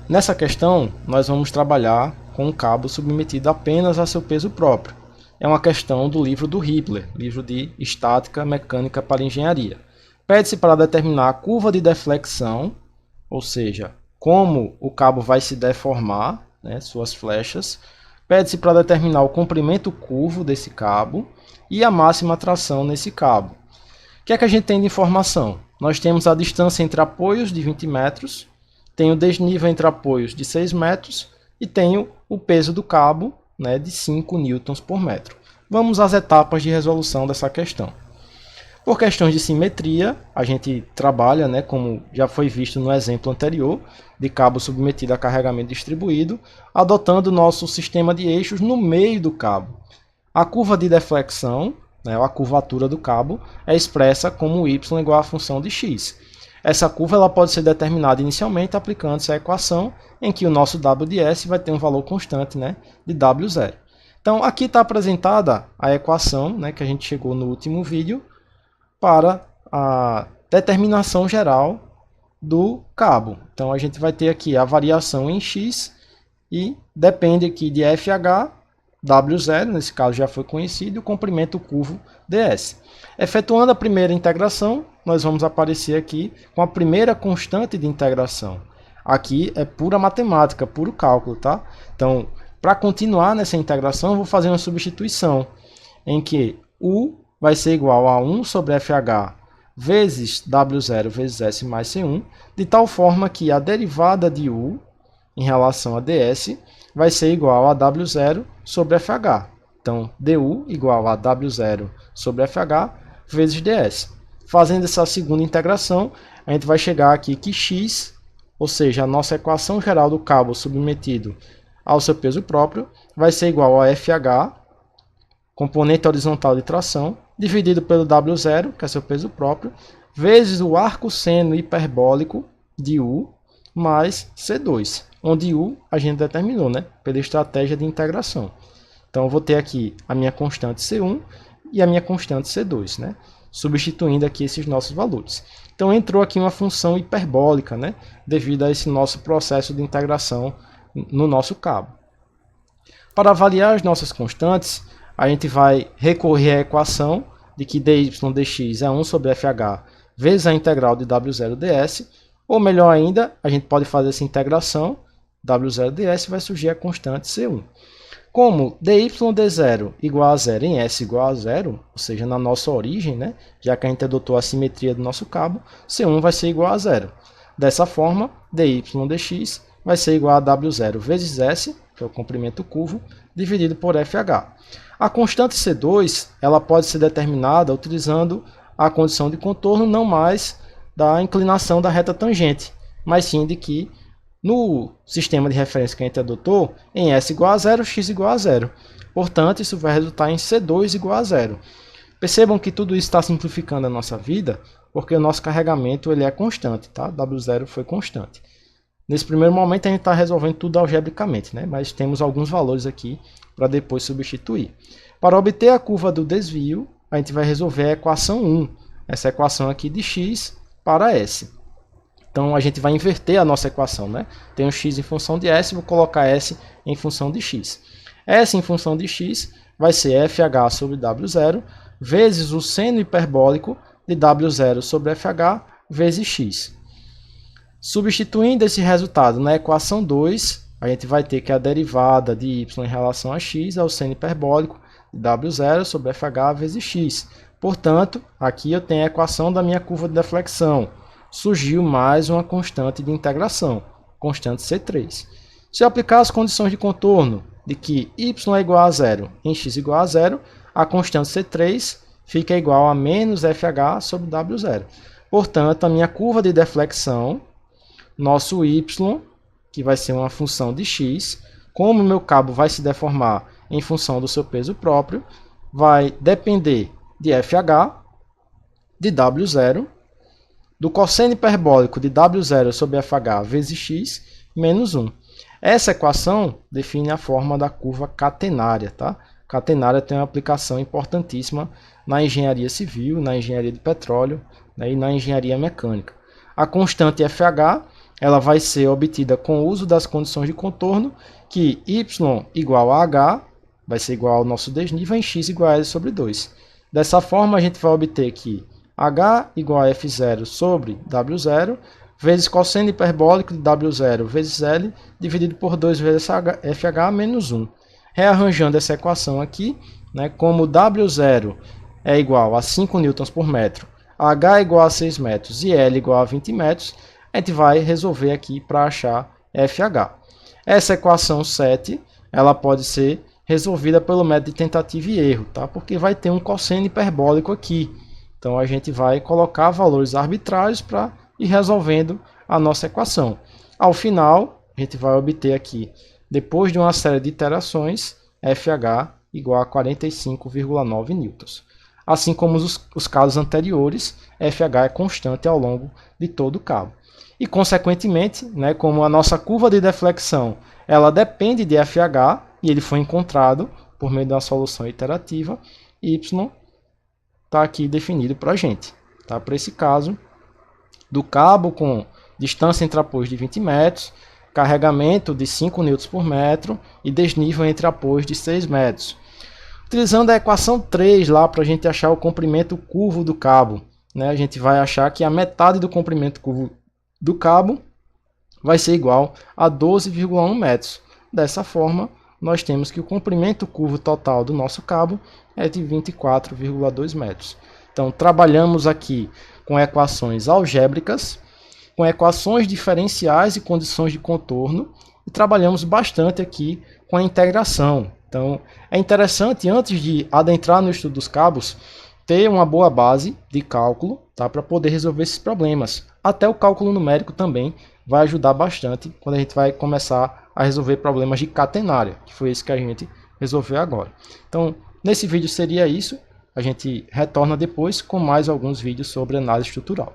Nessa questão, nós vamos trabalhar com um cabo submetido apenas a seu peso próprio. É uma questão do livro do Hippler, livro de Estática Mecânica para Engenharia. Pede-se para determinar a curva de deflexão, ou seja, como o cabo vai se deformar, né, suas flechas. Pede-se para determinar o comprimento curvo desse cabo e a máxima tração nesse cabo. O que é que a gente tem de informação? Nós temos a distância entre apoios de 20 metros, tenho o desnível entre apoios de 6 metros e tenho o peso do cabo, né, de 5 newtons por metro. Vamos às etapas de resolução dessa questão. Por questões de simetria, a gente trabalha, né, como já foi visto no exemplo anterior, de cabo submetido a carregamento distribuído, adotando o nosso sistema de eixos no meio do cabo. A curva de deflexão, né, a curvatura do cabo, é expressa como y igual à função de x. Essa curva ela pode ser determinada inicialmente aplicando-se a equação em que o nosso w de s vai ter um valor constante, né, de w0. Então, aqui está apresentada a equação, né, que a gente chegou no último vídeo, para a determinação geral do cabo. Então, a gente vai ter aqui a variação em x e depende aqui de FH, W0, nesse caso já foi conhecido, e o comprimento curvo ds. Efetuando a primeira integração, nós vamos aparecer aqui com a primeira constante de integração. Aqui é pura matemática, puro cálculo, tá? Então, para continuar nessa integração, eu vou fazer uma substituição, em que U vai ser igual a 1 sobre FH vezes W0 vezes S mais C1, de tal forma que a derivada de U em relação a ds vai ser igual a W0 sobre FH. Então, du igual a W0 sobre FH vezes ds. Fazendo essa segunda integração, a gente vai chegar aqui que x, ou seja, a nossa equação geral do cabo submetido ao seu peso próprio, vai ser igual a FH, componente horizontal de tração, dividido pelo W0, que é seu peso próprio, vezes o arco seno hiperbólico de U, mais C2, onde U a gente determinou, né, pela estratégia de integração. Então, eu vou ter aqui a minha constante C1 e a minha constante C2, né, substituindo aqui esses nossos valores. Então, entrou aqui uma função hiperbólica, né, devido a esse nosso processo de integração no nosso cabo. Para avaliar as nossas constantes, a gente vai recorrer à equação de que dy dx é 1 sobre fh vezes a integral de w0 ds, ou melhor ainda, a gente pode fazer essa integração, w0 ds vai surgir a constante c1. Como dy d0 igual a 0 em s igual a 0, ou seja, na nossa origem, né, já que a gente adotou a simetria do nosso cabo, c1 vai ser igual a 0. Dessa forma, dy dx vai ser igual a w0 vezes s, que é o comprimento curvo, dividido por fh. A constante C2 ela pode ser determinada utilizando a condição de contorno não mais da inclinação da reta tangente, mas sim de que no sistema de referência que a gente adotou, em S igual a 0, x igual a 0. Portanto, isso vai resultar em C2 igual a 0. Percebam que tudo isso está simplificando a nossa vida, porque o nosso carregamento ele é constante, tá? W0 foi constante. Nesse primeiro momento a gente está resolvendo tudo algebricamente, né? Mas temos alguns valores aqui para depois substituir. Para obter a curva do desvio, a gente vai resolver a equação 1, essa equação aqui de x para s. Então a gente vai inverter a nossa equação, né? Tenho x em função de s, vou colocar s em função de x. S em função de x vai ser fh sobre w0 vezes o seno hiperbólico de w0 sobre fh vezes x. Substituindo esse resultado na equação 2, a gente vai ter que a derivada de y em relação a x é o seno hiperbólico de w0 sobre fh vezes x. Portanto, aqui eu tenho a equação da minha curva de deflexão. Surgiu mais uma constante de integração, constante C3. Se eu aplicar as condições de contorno de que y é igual a 0 em x igual a 0, a constante C3 fica igual a menos fh sobre w0. Portanto, a minha curva de deflexão, nosso y, que vai ser uma função de x, como o meu cabo vai se deformar em função do seu peso próprio, vai depender de fh, de w0, do cosseno hiperbólico de w0 sobre fh vezes x, menos 1. Essa equação define a forma da curva catenária. Tá? Catenária tem uma aplicação importantíssima na engenharia civil, na engenharia de petróleo, né, e na engenharia mecânica. A constante fh ela vai ser obtida com o uso das condições de contorno, que y igual a h vai ser igual ao nosso desnível em x igual a L sobre 2. Dessa forma, a gente vai obter que h igual a f0 sobre w0, vezes cosseno hiperbólico de w0 vezes L, dividido por 2 vezes fh menos 1. Rearranjando essa equação aqui, né, como w0 é igual a 5 newtons por metro, h é igual a 6 metros e L igual a 20 metros, a gente vai resolver aqui para achar FH. Essa equação 7, ela pode ser resolvida pelo método de tentativa e erro, tá? Porque vai ter um cosseno hiperbólico aqui. Então a gente vai colocar valores arbitrários para ir resolvendo a nossa equação. Ao final, a gente vai obter aqui, depois de uma série de iterações, FH igual a 45,9 newtons. Assim como os casos anteriores, FH é constante ao longo de todo o cabo. E, consequentemente, né, como a nossa curva de deflexão ela depende de FH, e ele foi encontrado por meio da solução iterativa, Y está aqui definido para a gente. Tá? Para esse caso, do cabo com distância entre apoios de 20 metros, carregamento de 5 N por metro e desnível entre apoios de 6 metros. Utilizando a equação 3 lá para a gente achar o comprimento curvo do cabo, né, a gente vai achar que a metade do comprimento curvo do cabo vai ser igual a 12,1 metros. Dessa forma, nós temos que o comprimento curvo total do nosso cabo é de 24,2 metros. Então, trabalhamos aqui com equações algébricas, com equações diferenciais e condições de contorno, e trabalhamos bastante aqui com a integração. Então, é interessante, antes de adentrar no estudo dos cabos, ter uma boa base de cálculo, tá, para poder resolver esses problemas. Até o cálculo numérico também vai ajudar bastante quando a gente vai começar a resolver problemas de catenária, que foi esse que a gente resolveu agora. Então, nesse vídeo seria isso. A gente retorna depois com mais alguns vídeos sobre análise estrutural.